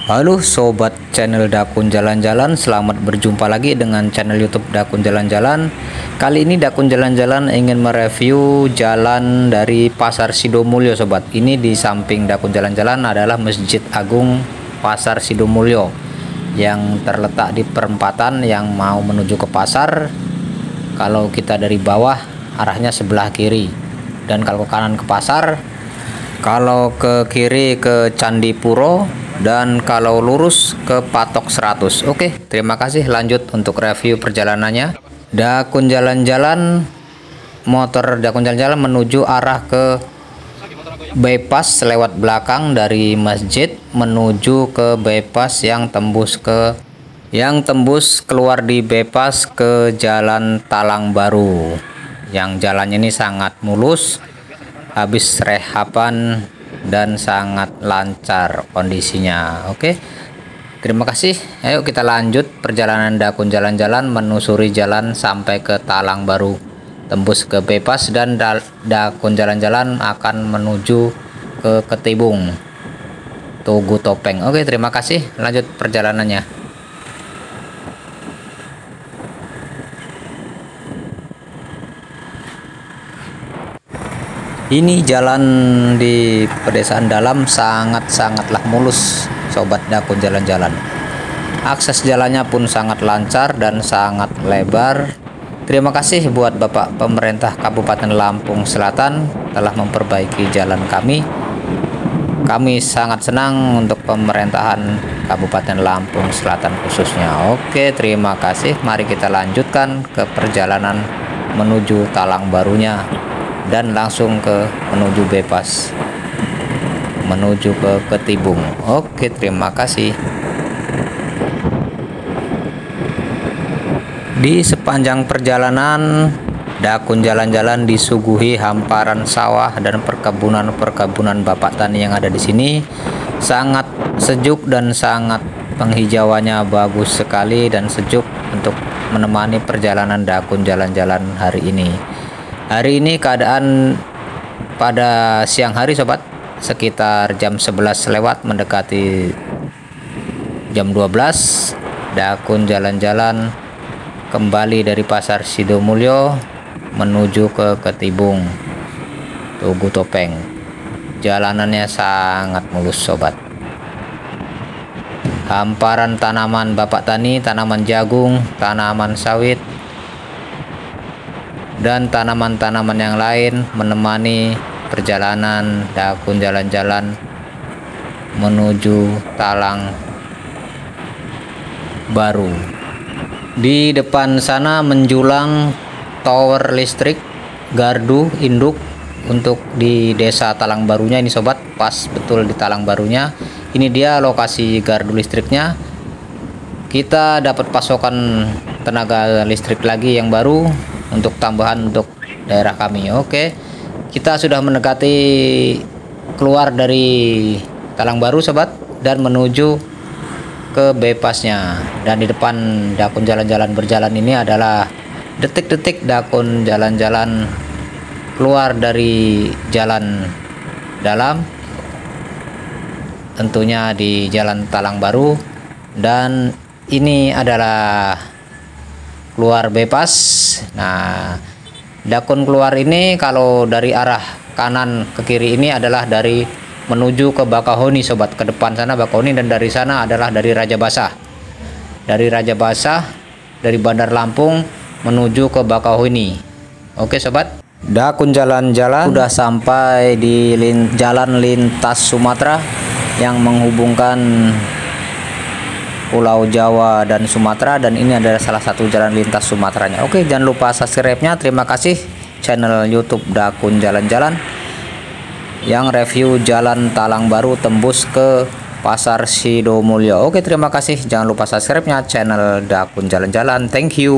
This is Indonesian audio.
Halo sobat channel Dakun Jalan-Jalan, selamat berjumpa lagi dengan channel YouTube Dakun Jalan-Jalan. Kali ini Dakun Jalan-Jalan ingin mereview jalan dari Pasar Sidomulyo sobat. Ini di samping Dakun Jalan-Jalan adalah Masjid Agung Pasar Sidomulyo yang terletak di perempatan yang mau menuju ke pasar. Kalau kita dari bawah arahnya sebelah kiri, dan kalau ke kanan ke pasar, kalau ke kiri ke Candi Puro, dan kalau lurus ke Patok 100. Oke, terima kasih. Lanjut untuk review perjalanannya. Dakun Jalan-Jalan, motor Dakun Jalan-Jalan menuju arah ke bypass lewat belakang dari masjid menuju ke bypass yang tembus keluar di bypass ke Jalan Talang Baru. Yang jalannya ini sangat mulus, habis rehapan dan sangat lancar kondisinya. Oke, terima kasih. Ayo kita lanjut perjalanan Dakun Jalan-Jalan menusuri jalan sampai ke Talang Baru, tembus ke bypass, dan Dakun Jalan-Jalan akan menuju ke Ketibung, Tugu Topeng. Oke, terima kasih. Lanjut perjalanannya. Ini jalan di pedesaan dalam sangatlah mulus sobat Dakun Jalan-Jalan. Akses jalannya pun sangat lancar dan sangat lebar. Terima kasih buat Bapak Pemerintah Kabupaten Lampung Selatan telah memperbaiki jalan kami. Kami sangat senang untuk pemerintahan Kabupaten Lampung Selatan khususnya. Oke, terima kasih. Mari kita lanjutkan ke perjalanan menuju Talang Barunya, dan langsung ke menuju bypass menuju ke Ketibung. Oke, terima kasih. Di sepanjang perjalanan Dakun Jalan-Jalan disuguhi hamparan sawah dan perkebunan Bapak Tani yang ada di sini. Sangat sejuk dan sangat penghijauannya bagus sekali dan sejuk untuk menemani perjalanan Dakun Jalan-Jalan hari ini. Hari ini keadaan pada siang hari sobat, sekitar jam 11 lewat mendekati jam 12. Dakun Jalan-Jalan kembali dari Pasar Sidomulyo menuju ke Ketibung, Tugu Topeng. Jalanannya sangat mulus sobat. Hamparan tanaman Bapak Tani, tanaman jagung, tanaman sawit, dan tanaman-tanaman yang lain menemani perjalanan Dakun Jalan-Jalan menuju Talang Baru. Di depan sana menjulang tower listrik gardu induk untuk di desa Talang Barunya ini sobat, pas betul di Talang Barunya. Ini dia lokasi gardu listriknya. Kita dapat pasokan tenaga listrik lagi yang baru untuk tambahan untuk daerah kami. Oke, kita sudah mendekati keluar dari Talang Baru sobat, dan menuju ke bypassnya. Dan di depan Dakun Jalan-Jalan berjalan ini adalah detik-detik Dakun Jalan-Jalan keluar dari jalan dalam, tentunya di Jalan Talang Baru. Dan ini adalah keluar bypass. Nah, Dakun keluar ini kalau dari arah kanan ke kiri ini adalah dari menuju ke Bakahoni sobat, ke depan sana Bakahoni, dan dari sana adalah dari Raja Basah. Dari Raja Basah, dari Bandar Lampung menuju ke Bakahoni. Oke sobat, Dakun Jalan-Jalan sudah sampai di jalan lintas Sumatera yang menghubungkan Pulau Jawa dan Sumatera, dan ini adalah salah satu jalan lintas Sumateranya. Oke, jangan lupa subscribe-nya. Terima kasih channel YouTube Dakun Jalan-Jalan yang review jalan Talang Baru tembus ke Pasar Sidomulyo. Oke, terima kasih. Jangan lupa subscribe-nya channel Dakun Jalan-Jalan. Thank you.